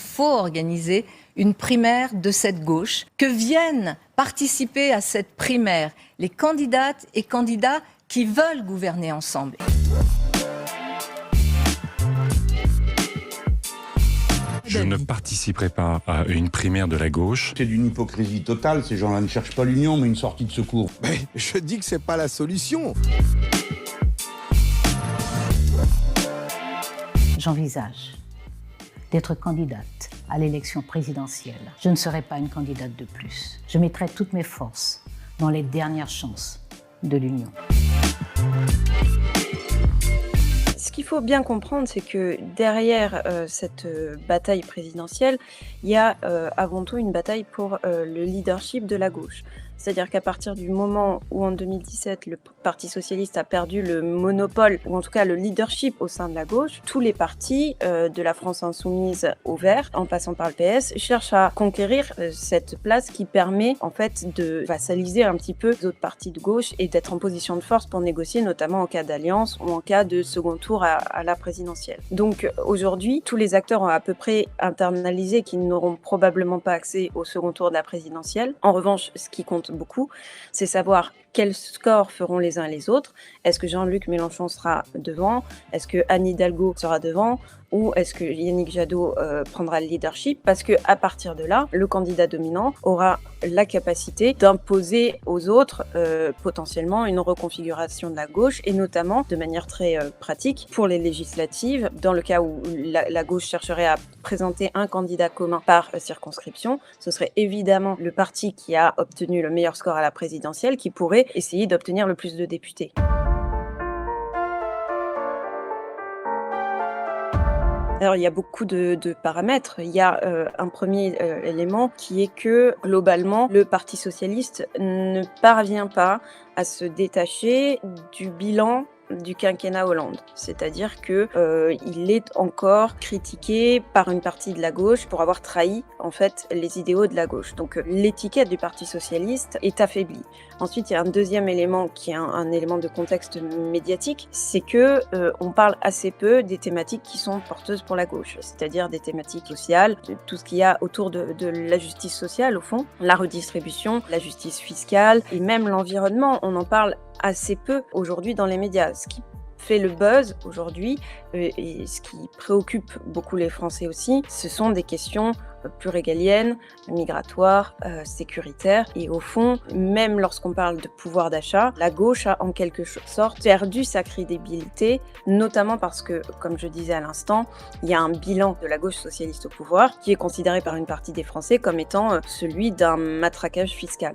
faut organiser une primaire de cette gauche, que viennent participer à cette primaire les candidates et candidats qui veulent gouverner ensemble. Je ne participerai pas à une primaire de la gauche. C'est d'une hypocrisie totale, ces gens-là ne cherchent pas l'union mais une sortie de secours. Mais je dis que c'est pas la solution. J'envisage d'être candidate à l'élection présidentielle. Je ne serai pas une candidate de plus. Je mettrai toutes mes forces dans les dernières chances de l'Union. Ce qu'il faut bien comprendre, c'est que derrière cette bataille présidentielle, il y a avant tout une bataille pour le leadership de la gauche. C'est-à-dire qu'à partir du moment où en 2017, le Parti socialiste a perdu le monopole, ou en tout cas le leadership au sein de la gauche, tous les partis de la France insoumise au vert, en passant par le PS, cherchent à conquérir cette place qui permet en fait de vassaliser un petit peu les autres partis de gauche et d'être en position de force pour négocier, notamment en cas d'alliance ou en cas de second tour à la présidentielle. Donc aujourd'hui, tous les acteurs ont à peu près internalisé qu'ils n'auront probablement pas accès au second tour de la présidentielle. En revanche, ce qui compte beaucoup, c'est savoir quel score feront les uns et les autres. Est-ce que Jean-Luc Mélenchon sera devant? Est-ce que Anne Hidalgo sera devant? Ou est-ce que Yannick Jadot prendra le leadership? Parce que à partir de là, le candidat dominant aura la capacité d'imposer aux autres potentiellement une reconfiguration de la gauche, et notamment de manière très pratique pour les législatives, dans le cas où la gauche chercherait à présenter un candidat commun par circonscription, ce serait évidemment le parti qui a obtenu le meilleur score à la présidentielle qui pourrait essayer d'obtenir le plus de députés. Alors, il y a beaucoup de paramètres. Il y a un premier élément qui est que, globalement, le Parti socialiste ne parvient pas à se détacher du bilan du quinquennat Hollande. C'est-à-dire que il est encore critiqué par une partie de la gauche pour avoir trahi en fait les idéaux de la gauche. Donc l'étiquette du Parti socialiste est affaiblie. Ensuite, il y a un deuxième élément qui est un élément de contexte médiatique, c'est que on parle assez peu des thématiques qui sont porteuses pour la gauche, c'est-à-dire des thématiques sociales, de tout ce qu'il y a autour de la justice sociale au fond, la redistribution, la justice fiscale et même l'environnement. On en parle assez peu aujourd'hui dans les médias. Ce qui fait le buzz aujourd'hui et ce qui préoccupe beaucoup les Français aussi, ce sont des questions plus régaliennes, migratoires, sécuritaires. Et au fond, même lorsqu'on parle de pouvoir d'achat, la gauche a en quelque sorte perdu sa crédibilité, notamment parce que, comme je disais à l'instant, il y a un bilan de la gauche socialiste au pouvoir qui est considéré par une partie des Français comme étant celui d'un matraquage fiscal.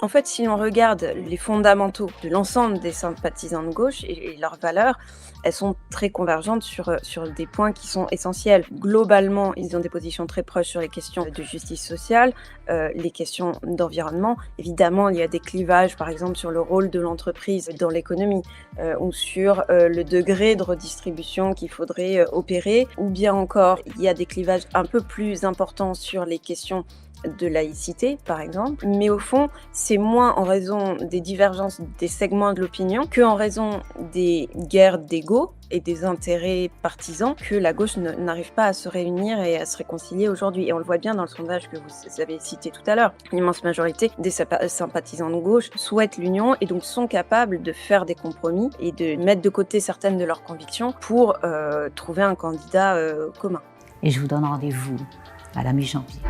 En fait, si on regarde les fondamentaux de l'ensemble des sympathisants de gauche et leurs valeurs, elles sont très convergentes sur des points qui sont essentiels. Globalement, ils ont des positions très proches sur les questions de justice sociale, les questions d'environnement. Évidemment, il y a des clivages, par exemple, sur le rôle de l'entreprise dans l'économie, ou sur le degré de redistribution qu'il faudrait opérer, ou bien encore, il y a des clivages un peu plus importants sur les questions de laïcité, par exemple, mais au fond, c'est moins en raison des divergences des segments de l'opinion qu'en raison des guerres d'ego et des intérêts partisans que la gauche n'arrive pas à se réunir et à se réconcilier aujourd'hui. Et on le voit bien dans le sondage que vous avez cité tout à l'heure. L'immense majorité des sympathisants de gauche souhaitent l'union et donc sont capables de faire des compromis et de mettre de côté certaines de leurs convictions pour trouver un candidat commun. Et je vous donne rendez-vous à la mi-janvier.